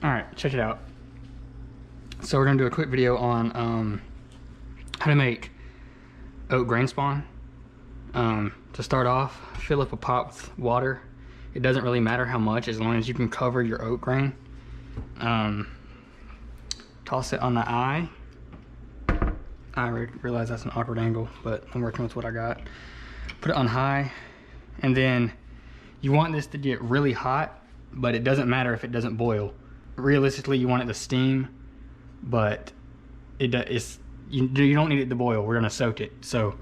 All right, check it out. So we're gonna do a quick video on how to make oat grain spawn. To start off, fill up a pot with water. It doesn't really matter how much, as long as you can cover your oat grain. Toss it on the eye. I realize that's an awkward angle, but I'm working with what I got. Put it on high, and then you want this to get really hot, but it doesn't matter if it doesn't boil. Realistically, you want it to steam, but you don't need it to boil. We're gonna soak it. So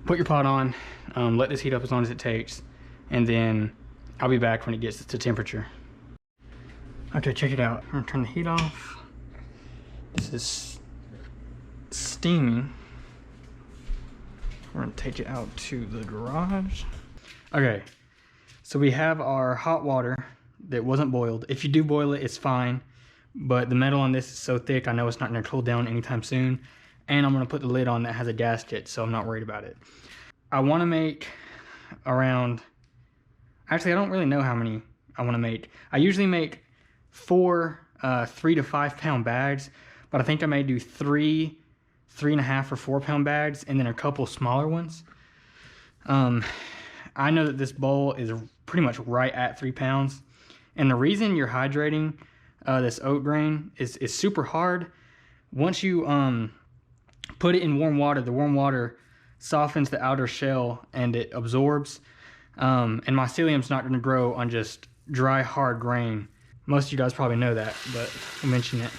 put your pot on, let this heat up as long as it takes, and then I'll be back when it gets to temperature. Okay, check it out. I'm gonna turn the heat off. This is steaming. We're gonna take it out to the garage. Okay, so we have our hot water that wasn't boiled. If you do boil it, it's fine, but the metal on this is so thick, I know it's not gonna cool down anytime soon. And I'm gonna put the lid on that has a gasket, so I'm not worried about it. I wanna make around, actually I don't really know how many I wanna make. I usually make 4 3 to 5 pound bags, but I think I may do 3 3.5 or 4 pound bags, and then a couple smaller ones. I know that this bowl is pretty much right at 3 pounds. And the reason you're hydrating this oat grain is super hard. Once you put it in warm water, the warm water softens the outer shell and it absorbs. And mycelium's not gonna grow on just dry, hard grain. Most of you guys probably know that, but I'll mention it.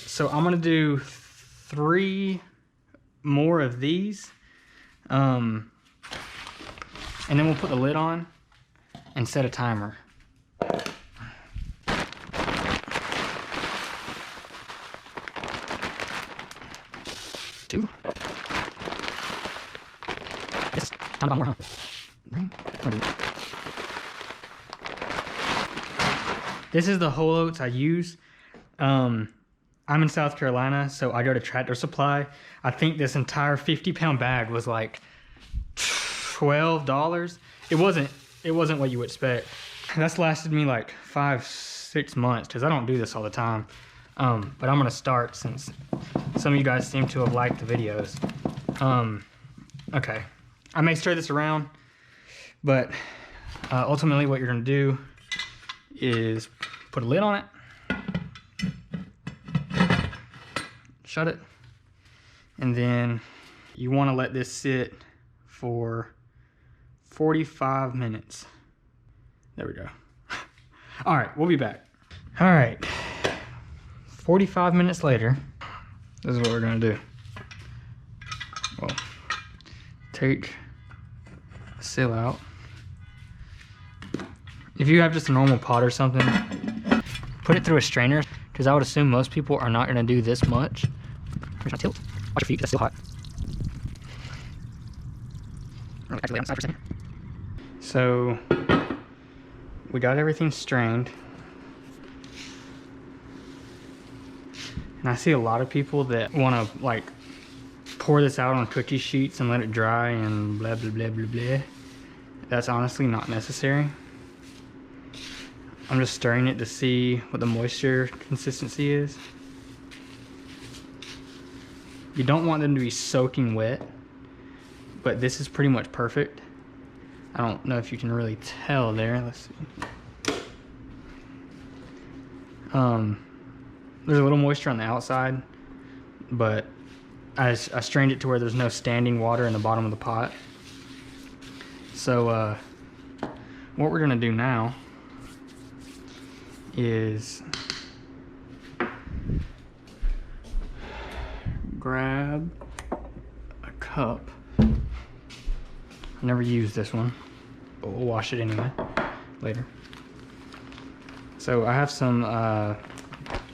So I'm gonna do 3 more of these. And then we'll put the lid on and set a timer. 2. Yes, not about more, huh? This is the whole oats I use. I'm in South Carolina, so I go to Tractor Supply. I think this entire 50-pound bag was like $12. It wasn't what you would expect. That's lasted me like 5-6 months because I don't do this all the time. But I'm gonna start since some of you guys seem to have liked the videos. Okay, I may stir this around, but ultimately what you're gonna do is put a lid on it, shut it, and then you wanna let this sit for 45 minutes. There we go. All right, we'll be back. All right, 45 minutes later, this is what we're gonna do. Well, take the seal out. If you have just a normal pot or something, put it through a strainer, because I would assume most people are not gonna do this much. Here's my tilt. Watch your feet, that's still hot. Actually, lay on the side for a second. So we got everything strained, and I see a lot of people that want to like pour this out on cookie sheets and let it dry and blah blah blah blah blah. That's honestly not necessary. I'm just stirring it to see what the moisture consistency is. You don't want them to be soaking wet, but this is pretty much perfect. I don't know if you can really tell there. Let's see. There's a little moisture on the outside, but I strained it to where there's no standing water in the bottom of the pot. So what we're gonna do now is grab a cup. I never used this one, but we'll wash it anyway later. So I have some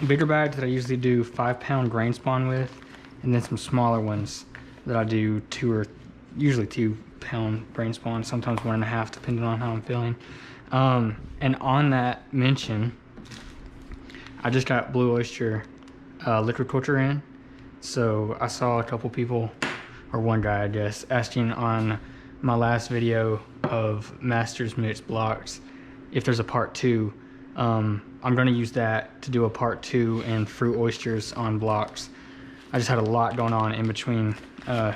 bigger bags that I usually do 5-pound grain spawn with, and then some smaller ones that I do usually 2-pound grain spawn, sometimes 1.5, depending on how I'm feeling. And on that mention, I just got Blue Oyster liquid culture in. So I saw a couple people, or one guy I guess, asking on my last video of Masters Mixed blocks, if there's a part 2, I'm going to use that to do a part 2 and fruit oysters on blocks. I just had a lot going on in between now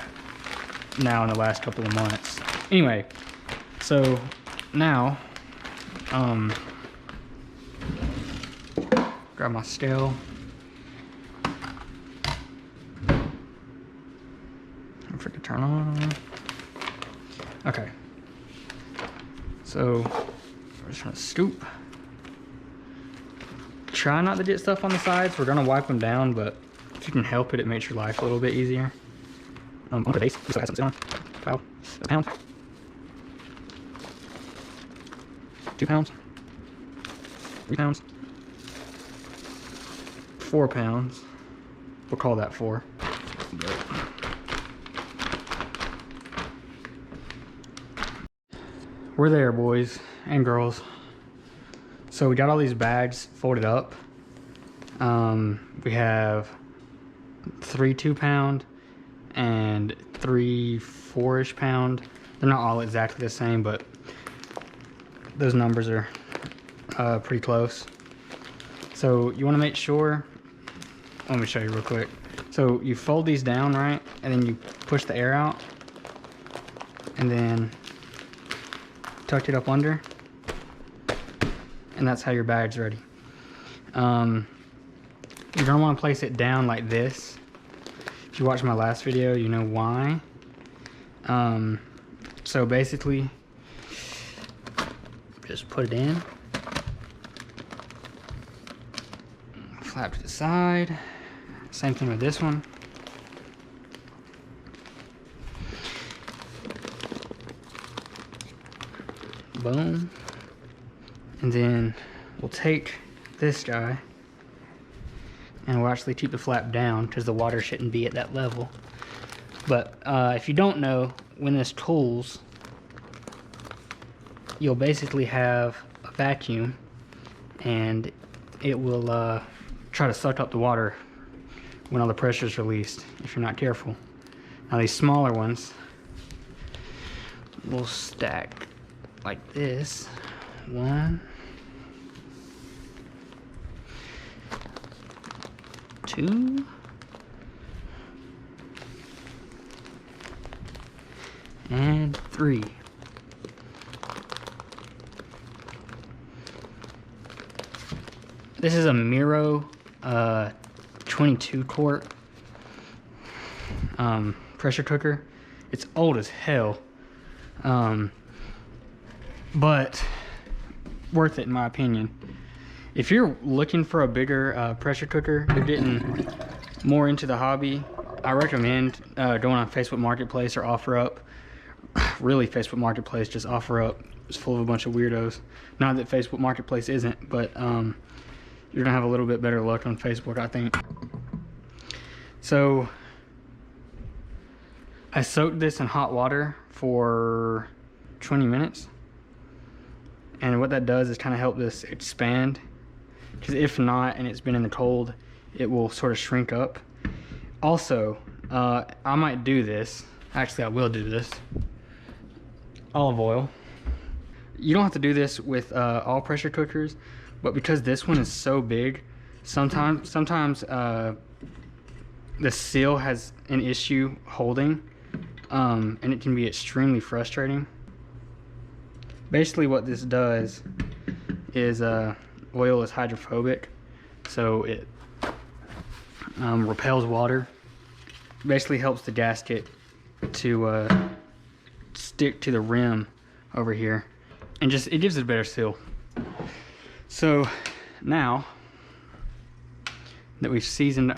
in the last couple of months. Anyway, so now grab my scale. Don't forget to turn on. Okay. So we're just gonna scoop. Try not to get stuff on the sides. We're gonna wipe them down, but if you can help it, it makes your life a little bit easier. On the base, just has something on. About a pound. 2 pounds. 3 pounds. 4 pounds. We'll call that 4. We're there, boys and girls. So we got all these bags folded up. We have 3 2-pound and 3 4-ish pound. They're not all exactly the same, but those numbers are pretty close. So you want to make sure, let me show you real quick. So you fold these down, right? And then you push the air out and then tuck it up under. And that's how your bag's ready. You're gonna wanna place it down like this. If you watched my last video, you know why. So basically, just put it in. Flap to the side. Same thing with this one. Boom. And then we'll take this guy and we'll actually keep the flap down because the water shouldn't be at that level. But if you don't know, when this cools, you'll basically have a vacuum and it will try to suck up the water when all the pressure is released if you're not careful. Now these smaller ones will stack like this. 1, 2, and 3. This is a Miro 22 quart pressure cooker. It's old as hell, but worth it in my opinion. If you're looking for a bigger pressure cooker, you're getting more into the hobby, I recommend going on Facebook Marketplace or OfferUp. Really, Facebook Marketplace, just OfferUp is full of a bunch of weirdos. Not that Facebook Marketplace isn't, but you're gonna have a little bit better luck on Facebook, I think. So I soaked this in hot water for 20 minutes. And what that does is kind of help this expand. Because if not, and it's been in the cold, it will sort of shrink up. Also, I might do this. Actually, I will do this. Olive oil. You don't have to do this with all pressure cookers, but because this one is so big, sometimes the seal has an issue holding, and it can be extremely frustrating. Basically what this does is oil is hydrophobic, so it repels water. Basically helps the gasket to stick to the rim over here, and just it gives it a better seal. So now that we've seasoned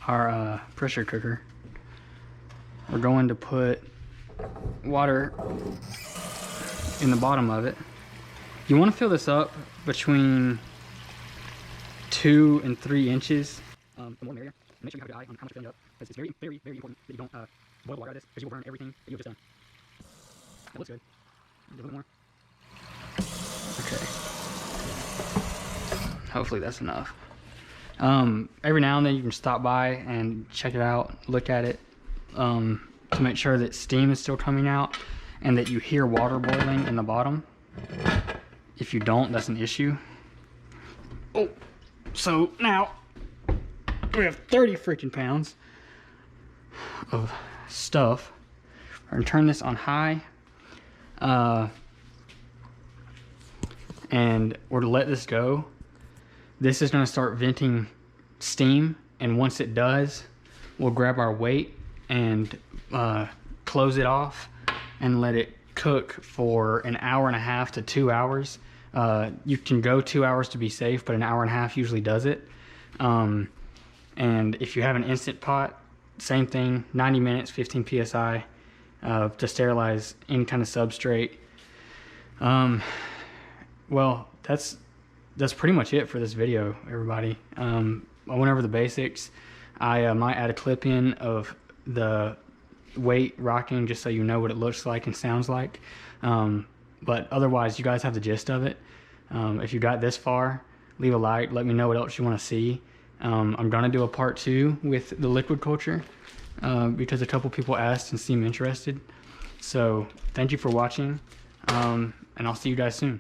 our pressure cooker, we're going to put water in the bottom of it. You want to fill this up between 2 and 3 inches. The more the merrier. Make sure you have a good eye on how much you're filling it up, because it's very, very, very important that you don't boil water out of this, because you will burn everything that you've just done. That looks good. A little bit more. Okay. Hopefully that's enough. Every now and then you can stop by and check it out, look at it, to make sure that steam is still coming out. and that you hear water boiling in the bottom. If you don't, that's an issue. Oh, so now we have 30 freaking pounds of stuff. We're gonna turn this on high, and we're to let this go. This is gonna start venting steam, and once it does, we'll grab our weight and close it off and let it cook for an hour and a half to 2 hours. You can go 2 hours to be safe, but an hour and a half usually does it. And if you have an Instant Pot, same thing, 90 minutes, 15 PSI to sterilize any kind of substrate. Well, that's pretty much it for this video, everybody. I went over the basics. I might add a clip in of the weight rocking just so you know what it looks like and sounds like. But otherwise, you guys have the gist of it. If you got this far, leave a like. Let me know what else you want to see. I'm gonna do a part 2 with the liquid culture because a couple people asked and seemed interested. So thank you for watching, and I'll see you guys soon.